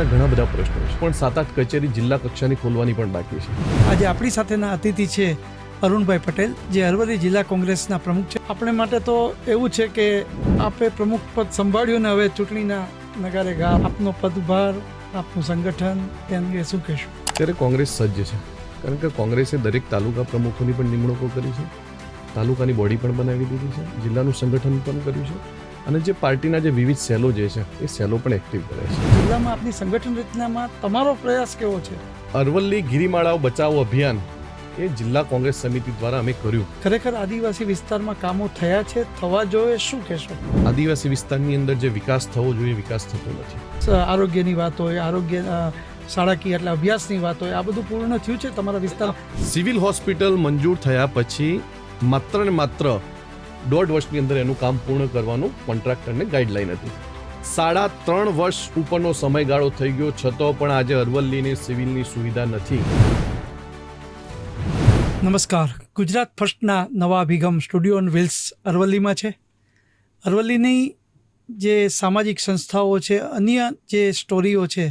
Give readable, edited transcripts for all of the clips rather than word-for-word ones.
જિલ્લાના ઘણા બધા પ્રશ્નો છે, પણ 7-8 કચેરી જિલ્લા કક્ષાની ખોલવાની પણ બાકી છે. આજે આપણી સાથેના અતિથિ છે અરુણભાઈ પટેલ, જે અરવલ્લી જિલ્લા કોંગ્રેસના પ્રમુખ છે. આપણે માટે તો એવું છે કે આપે પ્રમુખ પદ સંભાળ્યું ને હવે ચૂંટણીના નગારે ગા, આપનો પદભાર, આપનું સંગઠન એ અંગે શું કહેશું? ત્યારે કોંગ્રેસ સજ્જ છે, કારણ કે કોંગ્રેસે દરેક તાલુકા પ્રમુખોની પણ નિમણૂકો કરી છે, તાલુકાની બોડી પણ બનાવી દીધી છે, જિલ્લાનું સંગઠન પણ કર્યું છે, અને જે પાર્ટીના જે વિવિધ સેલો જે છે એ સેલો પણ એક્ટિવ કરે છે. જિલ્લામાં આપની સંગઠન રચનામાં તમારો પ્રયાસ કેવો છે? અરવલ્લી ગિરિમાળાઓ બચાવો અભિયાન એ જિલ્લા કોંગ્રેસ સમિતિ દ્વારા અમે કર્યું. ખરેખર આદિવાસી વિસ્તારમાં કામો થયા છે, થવા જોઈએ, શું કહેશો? આદિવાસી વિસ્તારની અંદર જે વિકાસ થવો જોઈએ વિકાસ થતો નથી. આરોગ્યની વાત હોય, આરોગ્ય શાળાકીય એટલે અભ્યાસની વાત હોય, આ બધું પૂર્ણ થયું છે તમારા વિસ્તારમાં? સિવિલ હોસ્પિટલ મંજૂર થયા પછી માત્ર ને માત્ર 1.5 વર્ષની અંદર એનું કામ પૂર્ણ કરવાનું કોન્ટ્રાક્ટરને ગાઈડલાઈન હતી. 3.5 વર્ષ ઉપરનો સમયગાળો થઈ ગયો, છતાં પણ આજે અરવલ્લીની સિવિલની સુવિધા નથી. નમસ્કાર, ગુજરાત ફર્સ્ટના નવા અભિગમ સ્ટુડિયો ઓન વ્હીલ્સ અરવલ્લીમાં છે. અરવલ્લીની જે સામાજિક સંસ્થાઓ છે, અન્ય જે સ્ટોરીઓ છે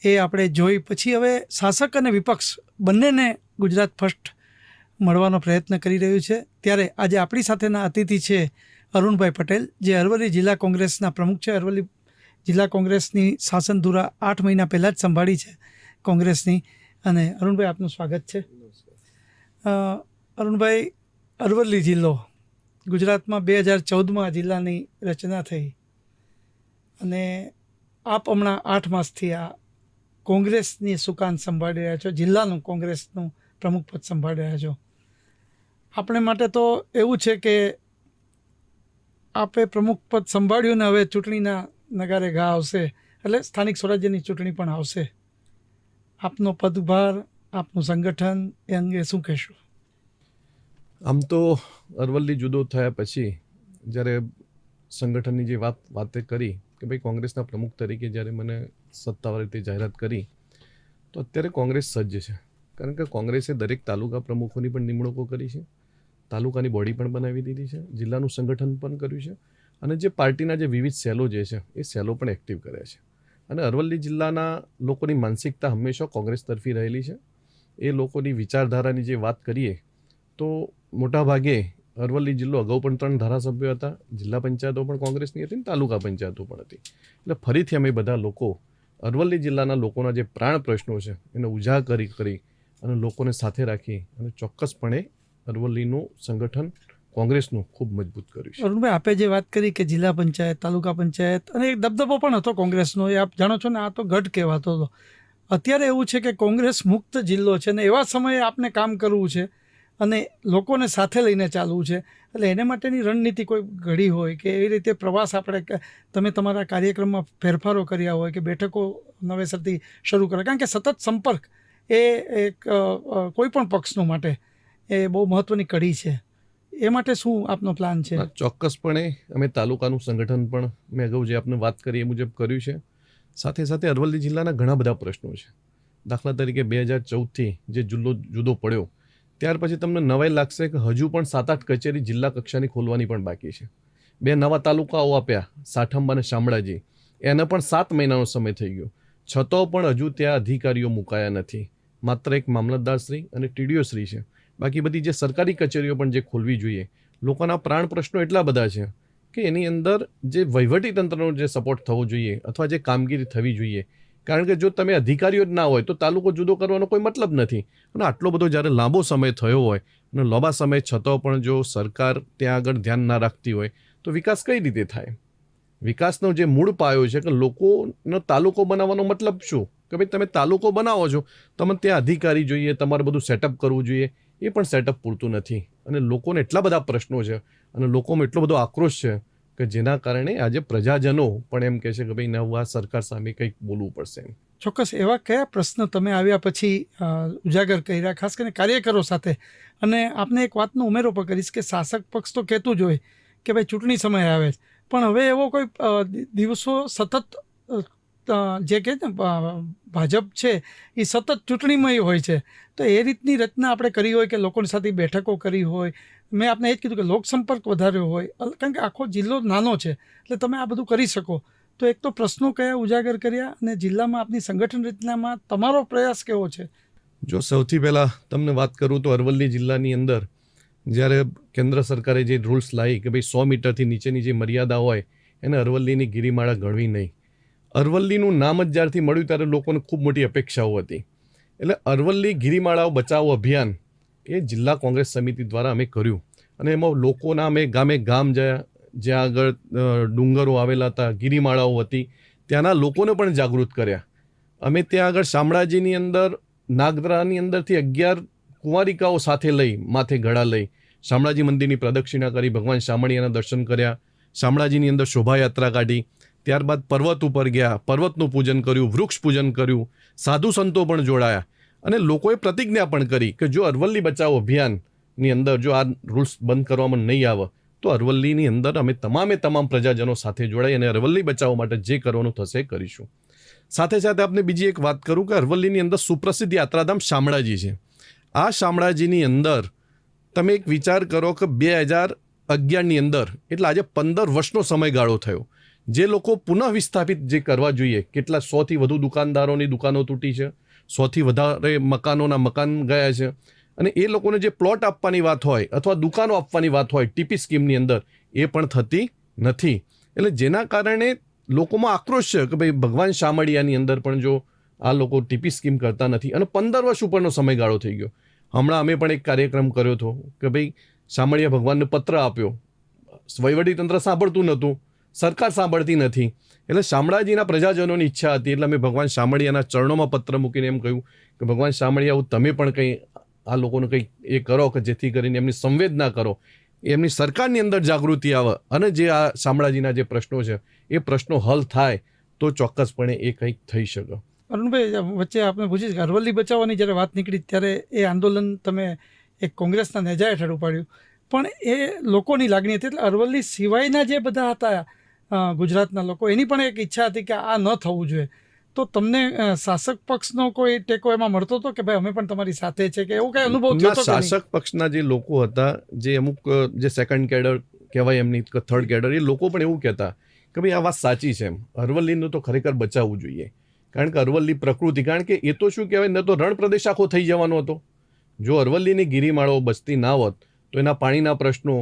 એ આપણે જોઈ પછી હવે શાસક અને વિપક્ષ બંનેને ગુજરાત ફર્સ્ટ મળવાનો પ્રયત્ન કરી રહ્યું છે. ત્યારે આજે આપણી સાથેના અતિથિ છે અરુણભાઈ પટેલ, જે અરવલ્લી જિલ્લા કોંગ્રેસના પ્રમુખ છે. અરવલ્લી જિલ્લા કોંગ્રેસની શાસન ધુરા 8 મહિના પહેલાં જ સંભાળી છે કોંગ્રેસની. અને અરુણભાઈ, આપનું સ્વાગત છે. અરુણભાઈ, અરવલ્લી જિલ્લો ગુજરાતમાં 2014માં જિલ્લાની રચના થઈ અને આપ હમણાં 8 માસથી આ કોંગ્રેસની સુકાન સંભાળી રહ્યા છો, જિલ્લાનું કોંગ્રેસનું પ્રમુખ પદ સંભાળી રહ્યા છો. આપણે માટે તો એવું છે કે આપે પ્રમુખ પદ સંભાળ્યું ને હવે ચૂંટણીના નગારે ઘા આવશે, એટલે સ્થાનિક સ્વરાજ્યની ચૂંટણી પણ આવશે. આપનો પદભાર, આપનું સંગઠન એ અંગે શું કહેશું? આમ તો અરવલ્લી જુદો થયા પછી જ્યારે સંગઠનની જે વાતે કરી કે ભાઈ કોંગ્રેસના પ્રમુખ તરીકે જ્યારે મને સત્તાવાર રીતે જાહેરાત કરી, તો અત્યારે કોંગ્રેસ સજ્જ છે, કારણ કે કોંગ્રેસે દરેક તાલુકા પ્રમુખોની પણ નિમણૂકો કરી છે, તાલુકાની બોડી પણ બનાવી દીધી છે, જિલ્લાનું સંગઠન પણ કર્યું છે, અને જે પાર્ટીના જે વિવિધ સેલો જે છે એ સેલો પણ એક્ટિવ કર્યા છે. અને અરવલ્લી જિલ્લાના લોકોની માનસિકતા હંમેશા કોંગ્રેસ તરફી રહેલી છે. એ લોકોની વિચારધારાની જે વાત કરીએ તો મોટાભાગે અરવલ્લી જિલ્લો અગાઉ પણ 3 ધારાસભ્યો હતા, જિલ્લા પંચાયતો પણ કોંગ્રેસની હતી, તાલુકા પંચાયતો પણ હતી. એટલે ફરીથી અમે બધા લોકો અરવલ્લી જિલ્લાના લોકોના જે પ્રાણ પ્રશ્નો છે એને ઉજાગર કરી અને લોકોને સાથે રાખી અને ચોક્કસપણે અરવલ્લીનું સંગઠન કોંગ્રેસનું ખૂબ મજબૂત કર્યું છે. અરુણભાઈ, આપે જે વાત કરી કે જિલ્લા પંચાયત, તાલુકા પંચાયત અને એક દબદબો પણ હતો કોંગ્રેસનો, એ આપ જાણો છો ને, આ તો ગઢ કહેવાતો હતો. અત્યારે એવું છે કે કોંગ્રેસ મુક્ત જિલ્લો છે ને એવા સમયે આપને કામ કરવું છે અને લોકોને સાથે લઈને ચાલવું છે. એટલે એને માટેની રણનીતિ કોઈ ઘડી હોય કે એવી રીતે પ્રવાસ આપણે તમે તમારા કાર્યક્રમમાં ફેરફારો કર્યા હોય કે બેઠકો નવેસરથી શરૂ કરે, કારણ કે સતત સંપર્ક એ એક કોઈ પણ પક્ષનો માટે એ બહુ મહત્ત્વની કડી છે. એ માટે શું આપનો પ્લાન છે? ચોક્કસપણે અમે તાલુકાનું સંગઠન પણ મેં અગાઉ જે આપને વાત કરી એ મુજબ કર્યું છે. સાથે સાથે અરવલ્લી જિલ્લાના ઘણા બધા પ્રશ્નો છે. દાખલા તરીકે 2014થી જે જિલ્લો જુદો પડ્યો ત્યાર પછી તમને નવાઈ લાગશે કે હજુ પણ 7-8 કચેરી જિલ્લા કક્ષાની ખોલવાની પણ બાકી છે. 2 નવા તાલુકાઓ આપ્યા, સાઠંબા અને શામળાજી, એને પણ 7 મહિનાનો સમય થઈ ગયો, છતાં પણ હજુ ત્યાં અધિકારીઓ મુકાયા નથી. માત્ર એક મામલતદારશ્રી અને ટીડીઓ શ્રી છે. બાકી બધી જે સરકારી કચેરીઓ પણ જે ખોલવી જોઈએ. લોકોના પ્રાણ પ્રશ્નો એટલા બધા છે કે એની અંદર જે વહીવટી તંત્રનો જે સપોર્ટ થવો જોઈએ અથવા જે કામગીરી થવી જોઈએ, કારણ કે જો તમે અધિકારીઓ જ ના હોય તો તાલુકો જુદો કરવાનો કોઈ મતલબ નથી. અને આટલો બધો જ્યારે લાંબો સમય થયો હોય અને લાંબા સમય છતાં પણ જો સરકાર ત્યાં આગળ ધ્યાન ના રાખતી હોય તો વિકાસ કઈ રીતે થાય? વિકાસનો જે મૂળ પાયો છે કે લોકોનો તાલુકો બનાવવાનો મતલબ શું? કે ભાઈ તમે તાલુકો બનાવો છો, તમે ત્યાં અધિકારી જોઈએ, તમારે બધું સેટઅપ કરવું જોઈએ, એ પણ સેટઅપ પૂરતું નથી. અને લોકોને એટલા બધા પ્રશ્નો છે અને લોકોમાં એટલો બધો આક્રોશ છે કે જેના કારણે આજે પ્રજાજનો પણ એમ કહે છે કે ભાઈ નવા સરકાર સામે કંઈક બોલવું પડશે. ચોક્કસ. એવા કયા પ્રશ્ન તમે આવ્યા પછી ઉજાગર કર્યા, ખાસ કરીને કાર્યકરો સાથે? અને આપને એક વાતનો ઉમેરો પણ કરીશ કે શાસક પક્ષ તો કહેતું જ હોય કે ભાઈ ચૂંટણી સમય આવે છે, પણ હવે એવો કોઈ દિવસો સતત જે કહે ને ભાજપ છે એ સતત ચૂંટણીમય હોય છે, તો એ રીતની રચના આપણે કરી હોય કે લોકોની સાથે બેઠકો કરી હોય. મેં આપને એ જ કીધું કે લોકસંપર્ક વધાર્યો હોય, કારણ કે આખો જિલ્લો નાનો છે એટલે તમે આ બધું કરી શકો. તો એક તો પ્રશ્નો કયા ઉજાગર કર્યા અને જિલ્લામાં આપની સંગઠન રચનામાં તમારો પ્રયાસ કેવો છે? જો સૌથી પહેલાં તમને વાત કરું તો અરવલ્લી જિલ્લાની અંદર જ્યારે કેન્દ્ર સરકારે જે રૂલ્સ લાવી કે ભાઈ 100 મીટરથી નીચેની જે મર્યાદા હોય એને અરવલ્લીની ગિરિમાળા ગણવી નહીં. અરવલ્લીનું નામ જ જ્યારથી મળ્યું ત્યારે લોકોને ખૂબ મોટી અપેક્ષાઓ હતી. એટલે અરવલ્લી ગિરિમાળાઓ બચાવો અભિયાન એ જિલ્લા કોંગ્રેસ સમિતિ દ્વારા અમે કર્યું અને એમાં લોકોના અમે ગામ જ્યાં આગળ ડુંગરો આવેલા હતા, ગિરિમાળાઓ હતી, ત્યાંના લોકોને પણ જાગૃત કર્યા. અમે ત્યાં આગળ શામળાજીની અંદર નાગદરાની અંદરથી 11 કુંવારિકાઓ સાથે લઈ માથે ઘડા લઈ શામળાજી મંદિરની પ્રદક્ષિણા કરી, ભગવાન શામળિયાના દર્શન કર્યા, શામળાજીની અંદર શોભાયાત્રા કાઢી, ત્યારબાદ પર્વત ઉપર ગયા, પર્વતનું પૂજન કર્યું, વૃક્ષ પૂજન કર્યું, સાધુ સંતો પણ જોડાયા અને લોકોએ પ્રતિજ્ઞા પણ કરી કે જો અરવલ્લી બચાવો અભિયાનની અંદર જો આ રૂલ્સ બંધ કરવામાં નહીં આવે તો અરવલ્લીની અંદર અમે તમામ પ્રજાજનો સાથે જોડાઈ અને અરવલ્લી બચાવો માટે જે કરવાનું થશે એ કરીશું. સાથે સાથે આપણે બીજી એક વાત કરું કે અરવલ્લીની અંદર સુપ્રસિદ્ધ યાત્રાધામ શામળાજી છે. આ શામળાજીની અંદર તમે એક વિચાર કરો કે 2011ની અંદર એટલે આજે 15 વર્ષનો સમયગાળો થયો. જે લોકો પુનઃ વિસ્થાપિત જે કરવા જોઈએ, કેટલા 100થી વધુ દુકાનદારોની દુકાનો તૂટી છે, 100થી વધારે મકાનોના મકાન ગયા છે અને એ લોકોને જે પ્લોટ આપવાની વાત હોય અથવા દુકાનો આપવાની વાત હોય ટીપી સ્કીમની અંદર એ પણ થતી નથી. એટલે જેના કારણે લોકોમાં આક્રોશ છે કે ભાઈ ભગવાન શામળિયાની અંદર પણ જો આ લોકો ટીપી સ્કીમ કરતા નથી અને 15 વર્ષ ઉપરનો સમયગાળો થઈ ગયો. હમણાં અમે પણ એક કાર્યક્રમ કર્યો હતો કે ભાઈ શામળિયા ભગવાનને પત્ર આપ્યો, વહીવટીતંત્ર સાંભળતું નહોતું, સરકાર સાંભળતી નથી. એટલે શામળાજીના પ્રજાજનોની ઈચ્છા હતી એટલે અમે ભગવાન શામળિયાના ચરણોમાં પત્ર મૂકીને એમ કહ્યું કે ભગવાન શામળિયા તમે પણ કંઈ આ લોકોને કંઈક એ કરો કે જેથી કરીને એમની સંવેદના કરો, એમની સરકારની અંદર જાગૃતિ આવે અને જે આ શામળાજીના જે પ્રશ્નો છે એ પ્રશ્નો હલ થાય તો ચોક્કસપણે એ કંઈક થઈ શકે. અરુણભાઈ, વચ્ચે આપણે પૂછીશ કે અરવલ્લી બચાવવાની જ્યારે વાત નીકળી ત્યારે એ આંદોલન તમે એક કોંગ્રેસના નેજા હેઠળ ઉપાડ્યું, પણ એ લોકોની લાગણી હતી એટલે અરવલ્લી સિવાયના જે બધા હતા ગુજરાતના લોકો એની પણ એક ઈચ્છા હતી કે આ ન થવું જોઈએ. તો તમને શાસક પક્ષનો કોઈ ટેકો એમાં મળતો હતો કે ભાઈ અમે પણ તમારી સાથે છે કે એવો કઈ અનુભવ થયો હતો? શાસક પક્ષના જે લોકો હતા, જે અમુક જે સેકન્ડ કેડર કહેવાય એમની થર્ડ કેડર, એ લોકો પણ એવું કહેતા કે ભાઈ આ વાત સાચી છે, એમ અરવલ્લીનું તો ખરેખર બચાવવું જોઈએ. કારણ કે અરવલ્લી પ્રકૃતિ, કારણ કે એ તો શું કહેવાય, ન તો રણ પ્રદેશ આખો થઈ જવાનો હતો. જો અરવલ્લીની ગિરિમાળાઓ બચતી ના હોત તો એના પાણીના પ્રશ્નો,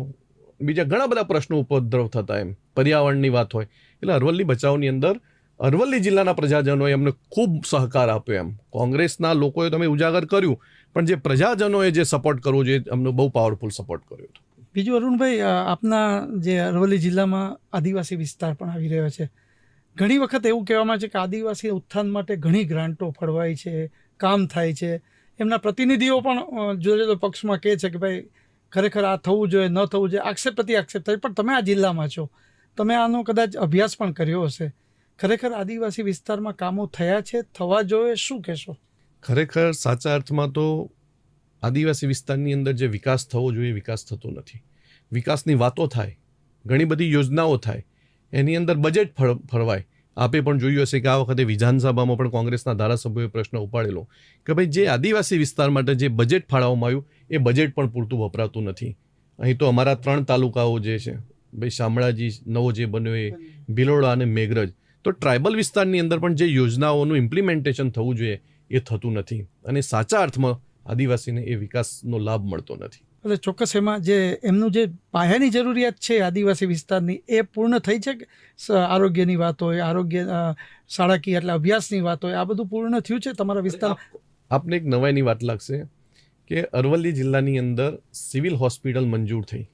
બીજા ઘણા બધા પ્રશ્નો ઉપદ્રવ થતા, એમ પર્યાવરણની વાત હોય. એટલે અરવલ્લી બચાવની અંદર અરવલ્લી જિલ્લાના પ્રજાજનોએ અમને ખૂબ સહકાર આપ્યો. એમ કોંગ્રેસના લોકોએ તમે ઉજાગર કર્યું પણ જે પ્રજાજનોએ જે સપોર્ટ કરવો જોઈએ અમને બહુ પાવરફુલ સપોર્ટ કર્યો હતો. બીજું અરુણભાઈ, આપના જે અરવલ્લી જિલ્લામાં આદિવાસી વિસ્તાર પણ આવી રહ્યો છે. ઘણી વખત એવું કહેવામાં છે કે આદિવાસી ઉત્થાન માટે ઘણી ગ્રાન્ટો ફળવાય છે, કામ થાય છે. એમના પ્રતિનિધિઓ પણ જુદા જુદા પક્ષમાં કહે છે કે ભાઈ ખરેખર આ થવું જોઈએ, ન થવું જોઈએ, આક્ષેપ પ્રતિ આક્ષેપ થાય. પણ તમે આ જિલ્લામાં છો, તમે આનો કદાચ અભ્યાસ પણ કર્યો હશે. ખરેખર આદિવાસી વિસ્તારમાં કામો થયા છે, થવા જોઈએ, શું કહેશો? ખરેખર સાચા અર્થમાં તો આદિવાસી વિસ્તારની અંદર જે વિકાસ થવો જોઈએ વિકાસ થતો નથી. વિકાસની વાતો થાય, ઘણી બધી યોજનાઓ થાય, એની અંદર બજેટ ફળવાય. આપે પણ જોયું હશે કે આ વખતે વિધાનસભામાં પણ કોંગ્રેસના ધારાસભ્યોએ પ્રશ્ન ઉપાડેલો કે ભાઈ જે આદિવાસી વિસ્તાર માટે જે બજેટ ફાળવવામાં આવ્યું એ બજેટ પણ પૂરતું વપરાતું નથી. અહીં તો અમારા 3 તાલુકાઓ જે છે ભાઈ શામળાજી નવો જે બન્યો એ, ભિલોડા અને મેઘરજ, તો ટ્રાઇબલ વિસ્તારની અંદર પણ જે યોજનાઓનું ઇમ્પ્લિમેન્ટેશન થવું જોઈએ એ થતું નથી અને સાચા અર્થમાં આદિવાસીને એ વિકાસનો લાભ મળતો નથી. એટલે ચોક્કસ એમાં જે એમનું જે પાયાની જરૂરિયાત છે આદિવાસી વિસ્તારની એ પૂર્ણ થઈ છે કે આરોગ્યની વાત હોય, આરોગ્ય શાળાકીય એટલે અભ્યાસની વાત હોય, આ બધું પૂર્ણ થયું છે તમારા વિસ્તાર? આપને એક નવાઈની વાત લાગશે કે અરવલ્લી જિલ્લાની અંદર સિવિલ હોસ્પિટલ મંજૂર થઈ.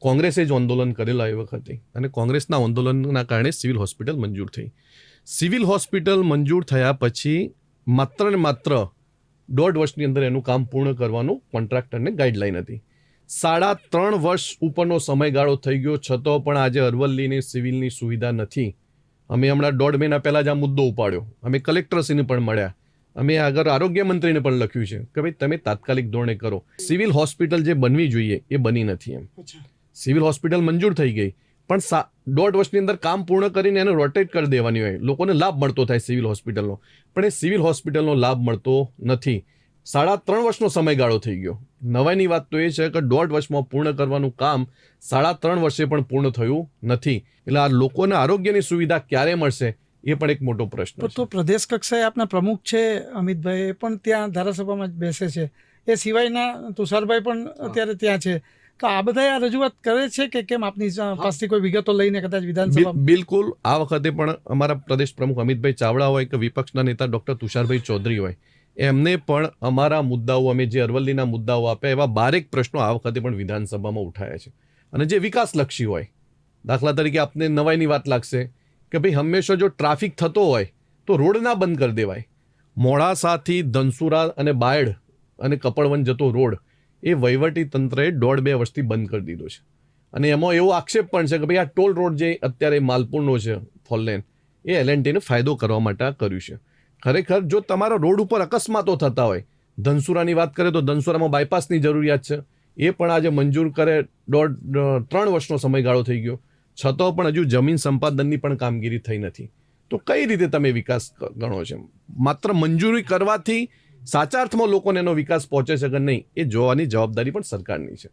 કોંગ્રેસે જ આંદોલન કરેલા એ વખતે અને કોંગ્રેસના આંદોલનના કારણે સિવિલ હોસ્પિટલ મંજૂર થઈ. સિવિલ હોસ્પિટલ મંજૂર થયા પછી માત્ર ને માત્ર 1.5 વર્ષની અંદર એનું કામ પૂર્ણ કરવાનું કોન્ટ્રાક્ટરને ગાઈડલાઈન હતી. 3.5 વર્ષ ઉપરનો સમયગાળો થઈ ગયો છતાં પણ આજે અરવલ્લીની સિવિલની સુવિધા નથી. અમે હમણાં 1.5 મહિના પહેલાં જ આ મુદ્દો ઉપાડ્યો. અમે કલેક્ટરશ્રીને પણ મળ્યા, અમે આગળ આરોગ્ય મંત્રીને પણ લખ્યું છે કે ભાઈ તમે તાત્કાલિક ધોરણે કરો. સિવિલ હોસ્પિટલ જે બનવી જોઈએ એ બની નથી. એમ સિવિલ હોસ્પિટલ મંજૂર થઈ ગઈ પણ 1.5 વર્ષની અંદર કામ પૂર્ણ કરીને એને રોટેટ કરી દેવાની હોય, લોકોને લાભ મળતો થાય સિવિલ હોસ્પિટલનો, પણ એ સિવિલ હોસ્પિટલનો લાભ મળતો નથી. 3.5 વર્ષનો સમયગાળો થઈ ગયો નવાઈની વાત તો એ છે કે 1.5 વર્ષમાં પૂર્ણ કરવાનું કામ 3.5 વર્ષે પણ પૂર્ણ થયું નથી. એટલે આ લોકોને આરોગ્યની સુવિધા ક્યારે મળશે એ પણ એક મોટો પ્રશ્ન છે. તો પ્રદેશ કક્ષાએ આપના પ્રમુખ છે અમિતભાઈ, એ પણ ત્યાં ધારાસભામાં જ બેસે છે. એ સિવાયના તુષારભાઈ પણ અત્યારે ત્યાં છે. તો આ બધા આ રજૂઆત કરે છે કે કેમ? આપની પાસેથી કોઈ વિગતો લઈને કદાચ વિધાનસભા? બિલકુલ. આ વખતે પણ અમારા પ્રદેશ પ્રમુખ અમિતભાઈ ચાવડા હોય કે વિપક્ષના નેતા ડોક્ટર તુષારભાઈ ચૌધરી હોય, એમને પણ અમારા મુદ્દાઓ, અમે જે અરવલ્લીના મુદ્દાઓ આપ્યા એવા 12 પ્રશ્નો આ વખતે પણ વિધાનસભામાં ઉઠાયા છે. અને જે વિકાસલક્ષી હોય, દાખલા તરીકે આપને નવાઈની વાત લાગશે કે ભાઈ હંમેશા જો ટ્રાફિક થતો હોય તો રોડ ના બંધ કરી દેવાય. મોડાસાથી ધનસુરા અને બાયડ અને કપડવન જતો રોડ એ વહીવટી તંત્રએ 1.5-2 વર્ષથી બંધ કરી દીધો છે. અને એમાં એવો આક્ષેપ પણ છે કે ભાઈ આ ટોલ રોડ જે અત્યારે માલપુરનો છે, ફોરલેન, એ એલએનટીને ફાયદો કરવા માટે આ કર્યું છે. ખરેખર જો તમારા રોડ ઉપર અકસ્માતો થતા હોય, ધનસુરાની વાત કરીએ તો ધનસુરામાં બાયપાસની જરૂરિયાત છે, એ પણ આજે મંજૂર કરે 3 વર્ષનો સમયગાળો થઈ ગયો, છતાં પણ હજુ જમીન સંપાદનની પણ કામગીરી થઈ નથી. તો કઈ રીતે તમે વિકાસ ગણો છે? માત્ર મંજૂરી કરવાથી સાચા અર્થમાં લોકોને એનો વિકાસ પહોંચે છે કે નહીં, એ જોવાની જવાબદારી પણ સરકારની છે.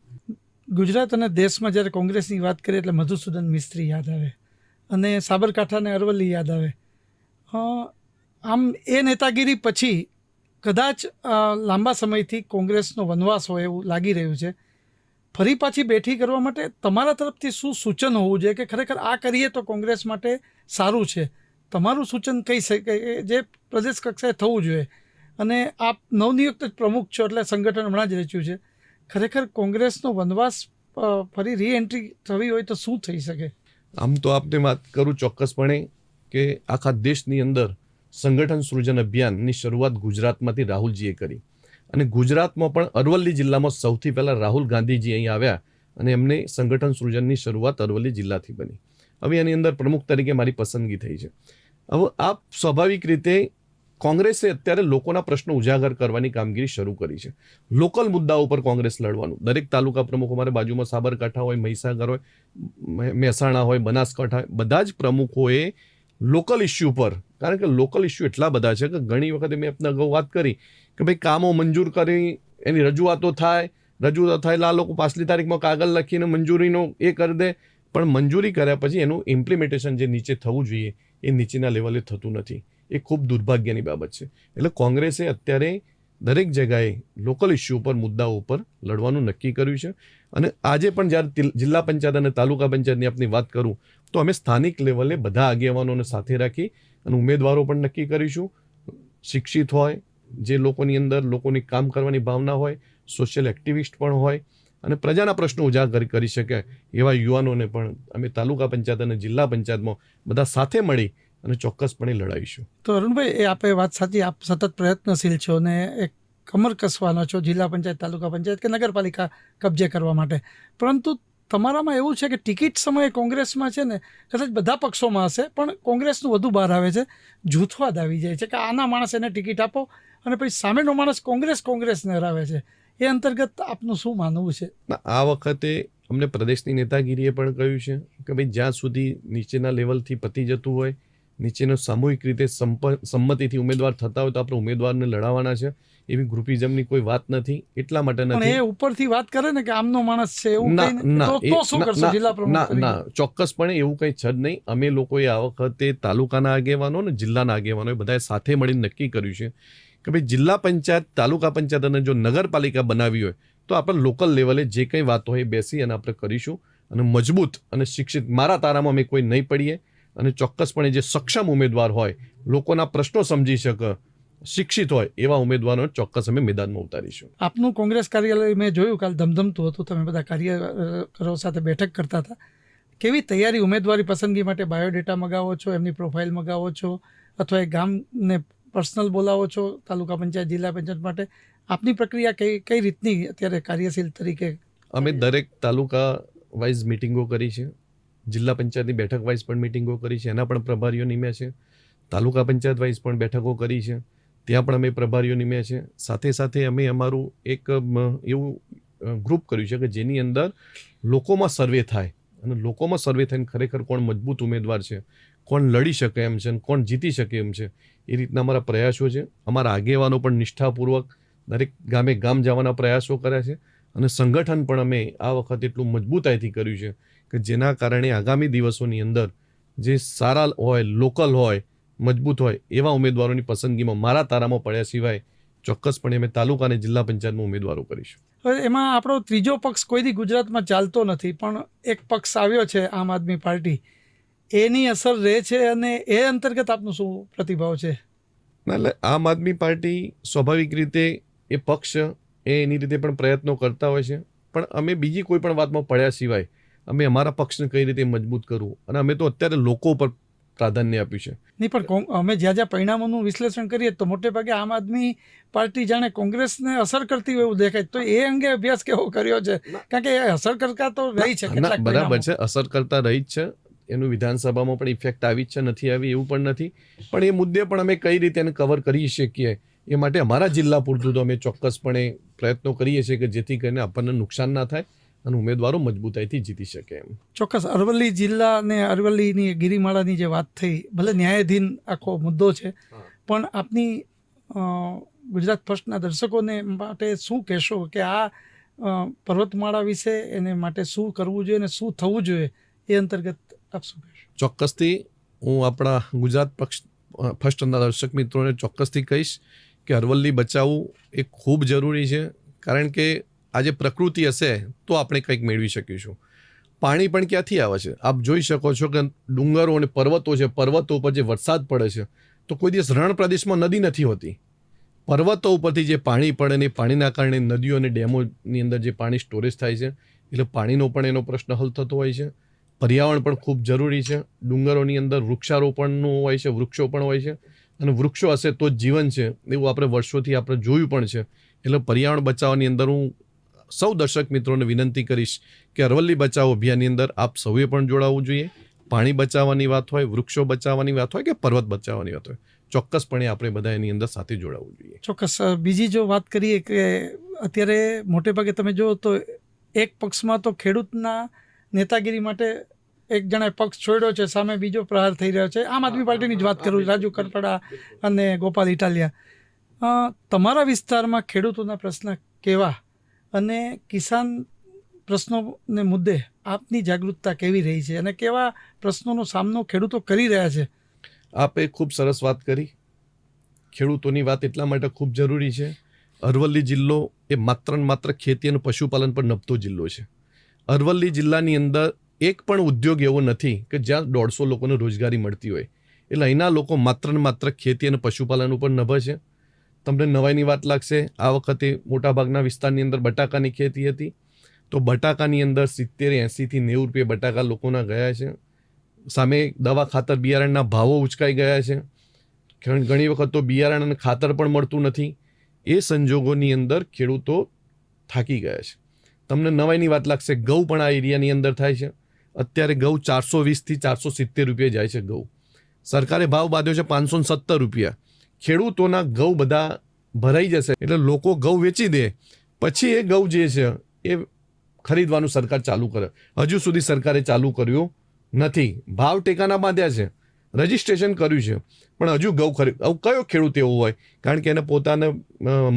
ગુજરાત અને દેશમાં જ્યારે કોંગ્રેસની વાત કરીએ એટલે મધુસૂદન મિસ્ત્રી યાદ આવે અને સાબરકાંઠા અને અરવલ્લી યાદ આવે. આમ એ નેતાગીરી પછી કદાચ લાંબા સમયથી કોંગ્રેસનો વનવાસ હોય એવું લાગી રહ્યું છે. ફરી પાછી બેઠી કરવા માટે તમારા તરફથી શું સૂચન હોવું જોઈએ કે ખરેખર આ કરીએ તો કોંગ્રેસ માટે સારું છે? તમારું સૂચન કહી શકે જે પ્રદેશ કક્ષાએ થવું જોઈએ. અને આપ નવનિયુક્ત પ્રમુખ છો એટલે સંગઠન હમણાં જ રચ્યું છે. ખરેખર કોંગ્રેસનો વનવાસ ફરી રીએન્ટ્રી થવી હોય તો શું થઈ શકે? આમ તો આપને વાત કરું ચોક્કસપણે કે આખા દેશની અંદર સંગઠન સૃજન અભિયાનની શરૂઆત ગુજરાતમાંથી રાહુલજીએ કરી. અને ગુજરાતમાં પણ અરવલ્લી જિલ્લામાં સૌથી પહેલાં રાહુલ ગાંધીજી અહીં આવ્યા અને એમને સંગઠન સૃજનની શરૂઆત અરવલ્લી જિલ્લાથી બની. હવે એની અંદર પ્રમુખ તરીકે મારી પસંદગી થઈ છે. હવે આપ સ્વાભાવિક રીતે કોંગ્રેસે અત્યારે લોકોના પ્રશ્નો ઉજાગર કરવાની કામગીરી શરૂ કરી છે. લોકલ મુદ્દાઓ ઉપર કોંગ્રેસ લડવાનું. દરેક તાલુકા પ્રમુખ, અમારે બાજુમાં સાબરકાંઠા હોય, મહીસાગર હોય, મહેસાણા હોય, બનાસકાંઠા હોય, બધા જ પ્રમુખોએ લોકલ ઇસ્યુ પર, કારણ કે લોકલ ઇસ્યુ એટલા બધા છે કે ઘણી વખતે મેં આપને અગાઉ વાત કરી કે ભાઈ કામો મંજૂર કરી એની રજૂઆતો થાય એટલે આ લોકો પાછલી તારીખમાં કાગળ લખીને મંજૂરીનો એ કરી દે, પણ મંજૂરી કર્યા પછી એનું ઇમ્પ્લિમેન્ટેશન જે નીચે થવું જોઈએ એ નીચેના લેવલે થતું નથી. એ ખૂબ દુર્ભાગ્યની બાબત છે. એટલે કોંગ્રેસે અત્યારે દરેક જગ્યાએ લોકલ ઇસ્યુ પર, મુદ્દાઓ ઉપર લડવાનું નક્કી કર્યું છે. અને આજે પણ જ્યારે જિલ્લા પંચાયત અને તાલુકા પંચાયતની આપની વાત કરું તો અમે સ્થાનિક લેવલે બધા આગેવાનોને સાથે રાખી અને ઉમેદવારો પણ નક્કી કરીશું. શિક્ષિત હોય, જે લોકોની અંદર લોકોની કામ કરવાની ભાવના હોય, સોશિયલ એક્ટિવિસ્ટ પણ હોય અને પ્રજાના પ્રશ્નો ઉજાગર કરી શકે એવા યુવાનોને પણ અમે તાલુકા પંચાયત અને જિલ્લા પંચાયતમાં બધા સાથે મળી અને ચોક્કસપણે લડાઈશું. તો અરુણભાઈ, એ આપે વાત સાચી, આપ સતત પ્રયત્નશીલ છો ને એક કમર કસવાનો છો જિલ્લા પંચાયત, તાલુકા પંચાયત કે નગરપાલિકા કબજે કરવા માટે. પરંતુ તમારામાં એવું છે કે ટિકિટ સમયે કોંગ્રેસમાં છે ને, કદાચ બધા પક્ષોમાં હશે પણ કોંગ્રેસનું વધુ બહાર આવે છે, જૂથવાદ આવી જાય છે કે આના માણસ એને ટિકિટ આપો અને પછી સામેનો માણસ કોંગ્રેસને હરાવે છે. એ અંતર્ગત આપનું શું માનવું છે? આ વખતે અમને પ્રદેશની નેતાગીરીએ પણ કહ્યું છે કે ભાઈ જ્યાં સુધી નીચેના લેવલથી પતી જતું હોય, નીચેનો સામૂહિક રીતે સંમતિથી ઉમેદવાર થતા હોય તો આપણે ઉમેદવારને લડાવવાના છે. એવી ગ્રુપિઝમની કોઈ વાત નથી. એટલા માટે નથી. એ ઉપરથી વાત કરે ને કે આમનો માણસ છે એવું તો શું કરશો જિલ્લા પ્રમુખ? ના, ચોક્કસપણે એવું કંઈ છે જ નહીં. અમે લોકોએ આ વખતે તાલુકાના આગેવાનો અને જિલ્લાના આગેવાનોએ બધાએ સાથે મળીને નક્કી કર્યું છે કે ભાઈ જિલ્લા પંચાયત, તાલુકા પંચાયત અને જો નગરપાલિકા બનાવી હોય તો આપણે લોકલ લેવલે જે કંઈ વાત હોય બેસી અને આપણે કરીશું. અને મજબૂત અને શિક્ષિત, મારા તારામાં અમે કોઈ નહીં પડીએ અને ચોક્કસપણે જે સક્ષમ ઉમેદવાર હોય, લોકોના પ્રશ્નો સમજી શકે, શિક્ષિત હોય એવા ઉમેદવારો ચોક્કસ અમે મેદાનમાં ઉતારીશું. આપનું કોંગ્રેસ કાર્યાલય મેં જોયું કાલ ધમધમતું હતું, તમે બધા કાર્યકરો સાથે બેઠક કરતા હતા. કેવી તૈયારી ઉમેદવારી પસંદગી માટે? બાયોડેટા મગાવો છો, એમની પ્રોફાઇલ મગાવો છો, અથવા એ ગામને પર્સનલ બોલાવો છો તાલુકા પંચાયત, જિલ્લા પંચાયત માટે? આપની પ્રક્રિયા કઈ રીતની અત્યારે કાર્યશીલ તરીકે? અમે દરેક તાલુકા વાઇઝ મિટિંગો કરી છે, જિલ્લા પંચાયતની બેઠક વાઇઝ પણ મિટિંગો કરી છે, એના પણ પ્રભારીઓ નિમ્યા છે. તાલુકા પંચાયત વાઇઝ પણ બેઠકો કરી છે, ત્યાં પણ અમે પ્રભારીઓ નિમ્યા છે. સાથે સાથે અમે અમારું એક એવું ગ્રુપ કર્યું છે કે જેની અંદર લોકોમાં સર્વે થાય અને લોકોમાં સર્વે થઈને ખરેખર કોણ મજબૂત ઉમેદવાર છે, કોણ લડી શકે એમ છે અને કોણ જીતી શકે એમ છે, એ રીતના અમારા પ્રયાસો છે. અમારા આગેવાનો પણ નિષ્ઠાપૂર્વક દરેક ગામે ગામ જવાના પ્રયાસો કર્યા છે અને સંગઠન પણ અમે આ વખતે એટલું મજબૂતાઈથી કર્યું છે કે જેના કારણે આગામી દિવસોની અંદર જે સારા હોય, લોકલ હોય, મજબૂત હોય એવા ઉમેદવારોની પસંદગીમાં મારા તારામાં પડ્યા સિવાય ચોક્કસપણે અમે તાલુકા અને જિલ્લા પંચાયતમાં ઉમેદવારો કરીશું. હવે એમાં આપણો ત્રીજો પક્ષ કોઈ દી ગુજરાતમાં ચાલતો નથી, પણ એક પક્ષ આવ્યો છે આમ આદમી પાર્ટી, એની અસર રહે છે અને એ અંતર્ગત આપનો શું પ્રતિભાવ છે? ના, એટલે આમ આદમી પાર્ટી સ્વાભાવિક રીતે એ પક્ષ એની રીતે પણ પ્રયત્નો કરતા હોય છે, પણ અમે બીજી કોઈ પણ વાતમાં પડ્યા સિવાય અમે અમારા પક્ષને કઈ રીતે મજબૂત કરવું, અને અમે તો અત્યારે લોકો ઉપર પ્રાધાન્ય આપ્યું છે. નહીં, પણ અમે જ્યાં જ્યાં પરિણામોનું વિશ્લેષણ કરીએ તો મોટે ભાગે આમ આદમી પાર્ટી જાણે કોંગ્રેસને અસર કરતી હોય એવું દેખાય, તો એ અંગે અભ્યાસ કેવો કર્યો છે? કારણ કે એ અસર કરતા તો રહી છે, ના, બરાબર છે, અસર કરતા રહી જ છે. એનું વિધાનસભામાં પણ ઇફેક્ટ આવી જ છે, નથી આવી એવું પણ નથી, પણ એ મુદ્દે પણ અમે કઈ રીતે એને કવર કરી શકીએ એ માટે અમારા જિલ્લા પૂરતું તો અમે ચોક્કસપણે પ્રયત્નો કરીએ છીએ કે જેથી કરીને આપણને નુકસાન ના થાય અને ઉમેદવારો મજબૂતાઈથી જીતી શકે એમ. ચોક્કસ. અરવલ્લી જિલ્લા અને અરવલ્લીની ગિરિમાળાની જે વાત થઈ, ભલે ન્યાયાધીન આખો મુદ્દો છે, પણ આપની ગુજરાત ફર્સ્ટના દર્શકોને માટે શું કહેશો કે આ પર્વતમાળા વિશે એને માટે શું કરવું જોઈએ અને શું થવું જોઈએ એ અંતર્ગત આપ શું કહેશો? ચોક્કસથી હું આપણા ગુજરાત ફર્સ્ટના દર્શક મિત્રોને ચોક્કસથી કહીશ કે અરવલ્લી બચાવવું એ ખૂબ જરૂરી છે, કારણ કે આજે પ્રકૃતિ હશે તો આપણે કંઈક મેળવી શકીશું. પાણી પણ ક્યાંથી આવે છે? આપ જોઈ શકો છો કે ડુંગરો અને પર્વતો છે, પર્વતો ઉપર જે વરસાદ પડે છે તો કોઈ દિવસ રણ પ્રદેશમાં નદી નથી હોતી. પર્વતો ઉપરથી જે પાણી પડે ને એ પાણીના કારણે નદીઓ અને ડેમોની અંદર જે પાણી સ્ટોરેજ થાય છે, એટલે પાણીનો પણ એનો પ્રશ્ન હલ થતો હોય છે. પર્યાવરણ પણ ખૂબ જરૂરી છે. ડુંગરોની અંદર વૃક્ષારોપણનું હોય છે, વૃક્ષો પણ હોય છે, અને વૃક્ષો હશે તો જ જીવન છે એવું આપણે વર્ષોથી આપણે જોયું પણ છે. એટલે પર્યાવરણ બચાવવાની અંદર હું સૌ દર્શક મિત્રોને વિનંતી કરીશ કે અરવલ્લી બચાવો અભિયાનની અંદર આપ સૌએ પણ જોડાવવું જોઈએ. પાણી બચાવવાની વાત હોય, વૃક્ષો બચાવવાની વાત હોય કે પર્વત બચાવવાની વાત હોય, ચોક્કસપણે આપણે બધા એની અંદર સાથે જોડાવવું જોઈએ. ચોક્કસ. બીજી જો વાત કરીએ કે અત્યારે મોટે ભાગે તમે જુઓ તો એક પક્ષમાં તો ખેડૂતના નેતાગીરી માટે એક જણાએ પક્ષ છોડ્યો છે, સામે બીજો પ્રહાર થઈ રહ્યો છે. આમ આદમી પાર્ટીની જ વાત કરું, રાજુ કરપડા અને ગોપાલ ઇટાલિયા. તમારા વિસ્તારમાં ખેડૂતોના પ્રશ્ન કેવા અને કિસાન પ્રશ્નોને મુદ્દે આપની જાગૃતતા કેવી રહી છે અને કેવા પ્રશ્નોનો સામનો ખેડૂતો કરી રહ્યા છે? આપે ખૂબ સરસ વાત કરી. ખેડૂતોની વાત એટલા માટે ખૂબ જરૂરી છે. અરવલ્લી જિલ્લો એ માત્ર ને માત્ર ખેતી અને પશુપાલન પર નભતો જિલ્લો છે. અરવલ્લી જિલ્લાની અંદર એક પણ ઉદ્યોગ એવો નથી કે જ્યાં 150 લોકોને રોજગારી મળતી હોય. એટલે અહીંના લોકો માત્ર ને માત્ર ખેતી અને પશુપાલન ઉપર નભે છે. તમને નવાઈની વાત લાગશે, આ વખતે મોટાભાગના વિસ્તારની અંદર બટાકાની ખેતી હતી, તો બટાકાની અંદર 70, 80 થી 90 રૂપિયા બટાકા લોકોના ગયા છે. સામે દવા, ખાતર, બિયારણના ભાવો ઉચકાઈ ગયા છે. ઘણી વખત તો બિયારણ અને ખાતર પણ મળતું નથી. એ સંજોગોની અંદર ખેડૂતો થાકી ગયા છે. તમને નવાઈની વાત લાગશે, ઘઉં પણ આ એરિયાની અંદર થાય છે. અત્યારે ઘઉં 420 થી 470 રૂપિયા જાય છે. ઘઉં સરકારે ભાવ બાંધ્યો છે 570 રૂપિયા. ખેડૂતોના ઘઉં બધા ભરાઈ જશે એટલે લોકો ઘઉં વેચી દે, પછી એ ઘઉં જે છે એ ખરીદવાનું સરકાર ચાલુ કરે. હજુ સુધી સરકારે ચાલુ કર્યું નથી. ભાવ ટેકાના બાંધ્યા છે, રજીસ્ટ્રેશન કર્યું છે, પણ હજુ ઘઉં કયો ખેડૂત એવો હોય? કારણ કે એને પોતાને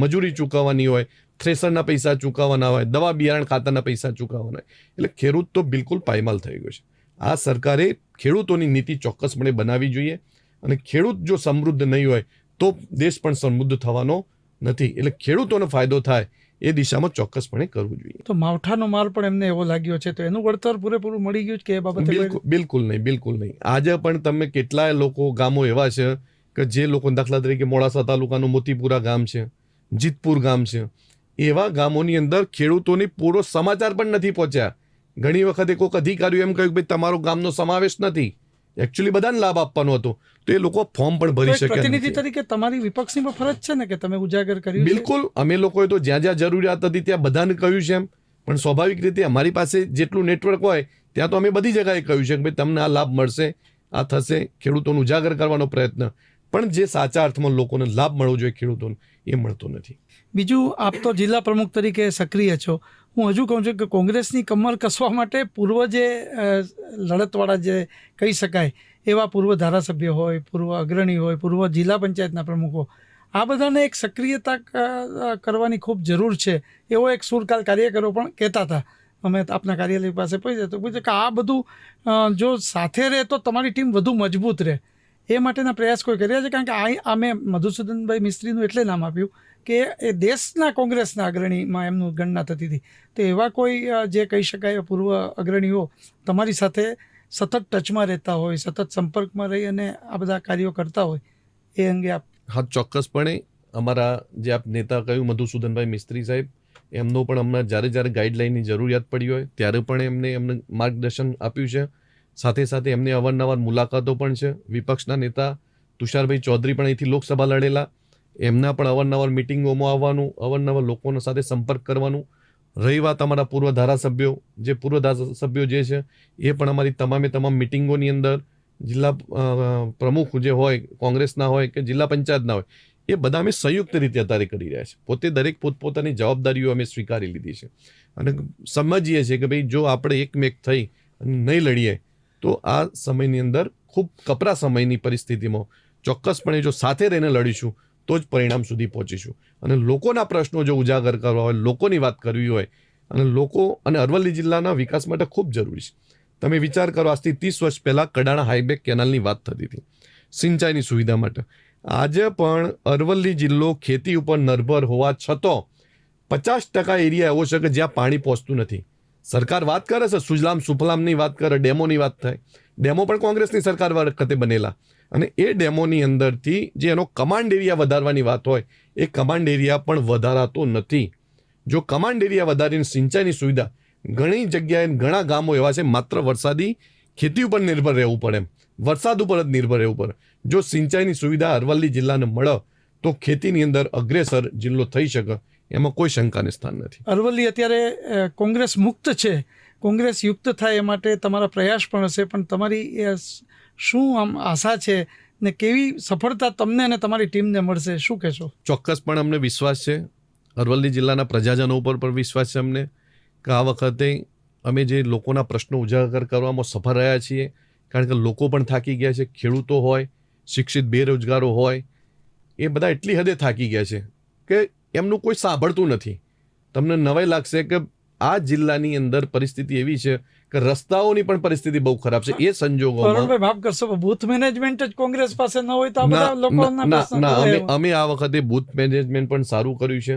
મજૂરી ચૂકવવાની હોય, થ્રેસરના પૈસા ચૂકવવાના હોય, દવા બિયારણ ખાતરના પૈસા ચૂકવવાના હોય, એટલે ખેડૂત તો બિલકુલ પાયમાલ થઈ ગયો છે. આ સરકારે ખેડૂતોની નીતિ ચોક્કસપણે બનાવવી જોઈએ, અને ખેડૂત જો સમૃદ્ધ નહીં હોય તો દેશ પણ સમૃદ્ધ થવાનો નથી. એટલે ખેડૂતોને ફાયદો થાય એ દિશામાં ચોક્કસપણે કરવું જોઈએ. તો માવઠાનો માર પણ એમને એવો લાગ્યો છે, તો એનું વળતર પૂરેપૂરું મળી ગયું કે એ બાબતે? બિલકુલ નહીં, બિલકુલ નહીં. આજે પણ તમે કેટલાય લોકો, ગામો એવા છે કે જે લોકો, દાખલા તરીકે મોડાસા તાલુકાનું મોતીપુરા ગામ છે, જીતપુર ગામ છે, એવા ગામોની અંદર ખેડૂતોની પૂરો સમાચાર પણ નથી પહોંચ્યા. ઘણી વખતે કોઈક અધિકારીઓ એમ કહ્યું કે ભાઈ તમારો ગામનો સમાવેશ નથી. એકચ્યુઅલી બધાને લાભ આપવાનો હતો, તો એ લોકો ફોર્મ પણ ભરી શકે. પ્રતિનિધિ તરીકે તમારી વિપક્ષની પણ ફરજ છે ને કે તમે ઉજાગર કર્યું? બિલકુલ. અમે લોકોએ તો જ્યાં જ્યાં જરૂરિયાત હતી ત્યાં બધાને કહ્યું છે એમ, પણ સ્વાભાવિક રીતે અમારી પાસે જેટલું નેટવર્ક હોય ત્યાં તો અમે બધી જગ્યાએ કહ્યું છે કે ભાઈ તમને આ લાભ મળશે, આ થશે. ખેડૂતોને ઉજાગર કરવાનો પ્રયત્ન, પણ જે સાચા અર્થમાં લોકોને લાભ મળવો જોઈએ ખેડૂતોને, એ મળતો નથી. બીજું, આપ તો જિલ્લા પ્રમુખ તરીકે સક્રિય છો. હું હજુ કહું છું કે કોંગ્રેસની કમર કસવા માટે પૂર્વ જે લડતવાળા જે કહી શકાય એવા પૂર્વ ધારાસભ્ય હોય, પૂર્વ અગ્રણી હોય, પૂર્વ જિલ્લા પંચાયતના પ્રમુખો, આ બધાને એક સક્રિયતા કરવાની ખૂબ જરૂર છે એવો એક સુરકાલ કાર્યકરો પણ કહેતા હતા. અમે આપના કાર્યાલય પાસે પૂછ્યા તો પૂછ્યું કે આ બધું જો સાથે રહે તો તમારી ટીમ વધુ મજબૂત રહે, એ માટેના પ્રયાસ કોઈ કર્યા છે? કારણ કે અમે મધુસૂદનભાઈ મિસ્ત્રીનું એટલે નામ આપ્યું કે એ દેશના કોંગ્રેસના અગ્રણીમાં એમનું ગણના થતી હતી. તો એવા કોઈ જે કહી શકાય પૂર્વ અગ્રણીઓ તમારી સાથે સતત ટચમાં રહેતા હોય, સતત સંપર્કમાં રહી અને આ બધા કાર્યો કરતા હોય, એ અંગે આપ? હા, ચોક્કસપણે અમારા જે આપ નેતા કહ્યું મધુસૂદનભાઈ મિસ્ત્રી સાહેબ, એમનો પણ હમણાં જ્યારે ગાઈડલાઇનની જરૂરિયાત પડી હોય ત્યારે પણ એમને માર્ગદર્શન આપ્યું છે. સાથે સાથે એમને અવારનવાર મુલાકાતો પણ છે. વિપક્ષના નેતા તુષારભાઈ ચૌધરી પણ અહીંથી લોકસભા લડેલા, એમના પણ અવારનવાર મિટિંગોમાં આવવાનું, અવારનવાર લોકોના સાથે સંપર્ક કરવાનું. રહી વાત અમારા પૂર્વ ધારાસભ્યો જે છે એ પણ અમારી તમામ મિટિંગોની અંદર જિલ્લા પ્રમુખ જે હોય, કોંગ્રેસના હોય કે જિલ્લા પંચાયતના હોય, એ બધા અમે સંયુક્ત રીતે અત્યારે કરી રહ્યા છે. પોતે દરેક પોતપોતાની જવાબદારીઓ અમે સ્વીકારી લીધી છે અને સમજીએ છીએ કે ભાઈ જો આપણે એકમેક થઈ અને નહીં લડીએ તો આ સમયની અંદર ખૂબ કપરા સમયની પરિસ્થિતિમાં ચોક્કસપણે જો સાથે રહીને લડીશું તો જ પરિણામ સુધી પહોંચીશું. અને લોકોના પ્રશ્નો જો ઉજાગર કરવા હોય, લોકોની વાત કરવી હોય અને અરવલ્લી જિલ્લાના વિકાસ માટે ખૂબ જરૂરી છે. તમે વિચાર કરો, આજથી 30 વર્ષ પહેલાં કડાણા હાઈબે કેનાલની વાત થતી હતી સિંચાઈની સુવિધા માટે. આજે પણ અરવલ્લી જિલ્લો ખેતી ઉપર નિર્ભર હોવા છતાં 50% એરિયા એવો છે કે જ્યાં પાણી પહોંચતું નથી. સરકાર વાત કરે છે, સુજલામ સુફલામની વાત કરે, ડેમોની વાત થાય. ડેમો પણ કોંગ્રેસની સરકાર વખતે બનેલા અને એ ડેમોની અંદરથી જે એનો કમાન્ડ એરિયા વધારવાની વાત હોય એ કમાન્ડ એરિયા પણ વધારાતો નથી. જો કમાન્ડ એરિયા વધારીને સિંચાઈની સુવિધા, ઘણી જગ્યાએ ઘણા ગામો એવા છે માત્ર વરસાદી ખેતી ઉપર નિર્ભર રહેવું પડે, વરસાદ ઉપર જ નિર્ભર રહેવું પડે. જો સિંચાઈની સુવિધા અરવલ્લી જિલ્લાને મળે તો ખેતીની અંદર અગ્રેસર જિલ્લો થઈ શકે, એમાં કોઈ શંકાને સ્થાન નથી. અરવલ્લી અત્યારે કોંગ્રેસ મુક્ત છે, કોંગ્રેસ યુક્ત થાય એ માટે તમારા પ્રયાસ પણ હશે, પણ તમારી શું આમ આશા છે ને કેવી સફળતા તમને અને તમારી ટીમને મળશે, શું કહેશો? ચોક્કસપણે અમને વિશ્વાસ છે, અરવલ્લી જિલ્લાના પ્રજાજનો ઉપર પણ વિશ્વાસ છે અમને કે આ વખતે અમે જે લોકોના પ્રશ્નો ઉજાગર કરવામાં સફળ રહ્યા છીએ. કારણ કે લોકો પણ થાકી ગયા છે, ખેડૂતો હોય, શિક્ષિત બેરોજગારો હોય, એ બધા એટલી હદે થાકી ગયા છે કે એમનું કોઈ સાંભળતું નથી. તમને નવાઈ લાગશે કે આ જિલ્લાની અંદર પરિસ્થિતિ એવી છે કે રસ્તાઓની પણ પરિસ્થિતિ બહુ ખરાબ છે. એ સંજોગોમાં માફ કરશો, બૂથ મેનેજમેન્ટ જ કોંગ્રેસ પાસે ન હોય તો આ બધા લોકોના પ્રશ્નો. અમે આ વખતે બૂથ મેનેજમેન્ટ પણ સારું કર્યું છે.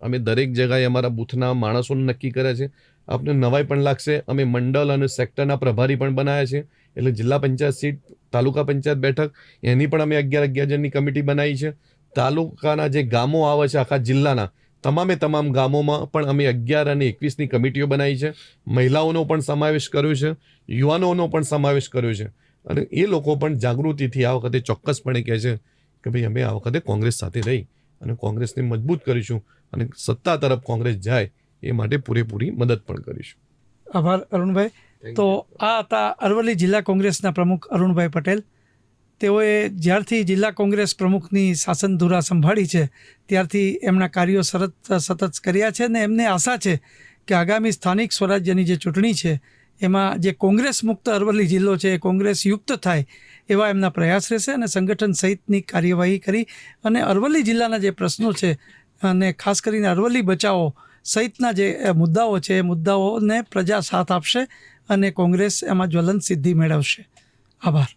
અમે દરેક જગ્યાએ અમારા બૂથના માણસોને નક્કી કર્યા છે. આપને નવાઈ પણ લાગશે, અમે મંડળ અને સેક્ટરના પ્રભારી પણ બનાવ્યા છે. એટલે જિલ્લા પંચાયત સીટ, તાલુકા પંચાયત બેઠક, એની પણ અમે 11 જણની કમિટી બનાવી છે. તાલુકાના જે ગામો આવે છે આખા જિલ્લાના તમામ ગામોમાં પણ અમે 11 અને 21ની કમિટીઓ બનાવી છે. મહિલાઓનો પણ સમાવેશ કર્યો છે, યુવાનોનો પણ સમાવેશ કર્યો છે. અને એ લોકો પણ જાગૃતિથી આ વખતે ચોક્કસપણે કહે છે કે ભાઈ અમે આ વખતે કોંગ્રેસ સાથે રહી અને કોંગ્રેસને મજબૂત કરીશું અને સત્તા તરફ કોંગ્રેસ જાય એ માટે પૂરેપૂરી મદદ પણ કરીશું. આભાર અરુણભાઈ. તો આ હતા અરવલ્લી જિલ્લા કોંગ્રેસના પ્રમુખ અરુણભાઈ પટેલ. તેઓએ જ્યારથી જિલ્લા કોંગ્રેસ પ્રમુખની શાસનધુરા સંભાળી છે ત્યારથી એમના કાર્યો સતત કર્યા છે અને એમને આશા છે કે આગામી સ્થાનિક સ્વરાજ્યની જે ચૂંટણી છે એમાં જે કોંગ્રેસ મુક્ત અરવલ્લી જિલ્લો છે એ કોંગ્રેસ યુક્ત થાય એવા એમના પ્રયાસ રહેશે અને સંગઠન સહિતની કાર્યવાહી કરી અને અરવલ્લી જિલ્લાના જે પ્રશ્નો છે અને ખાસ કરીને અરવલ્લી બચાવો સહિતના જે મુદ્દાઓ છે એ મુદ્દાઓને પ્રજા સાથ આપશે અને કોંગ્રેસ એમાં જ્વલંત સિદ્ધિ મેળવશે. આભાર.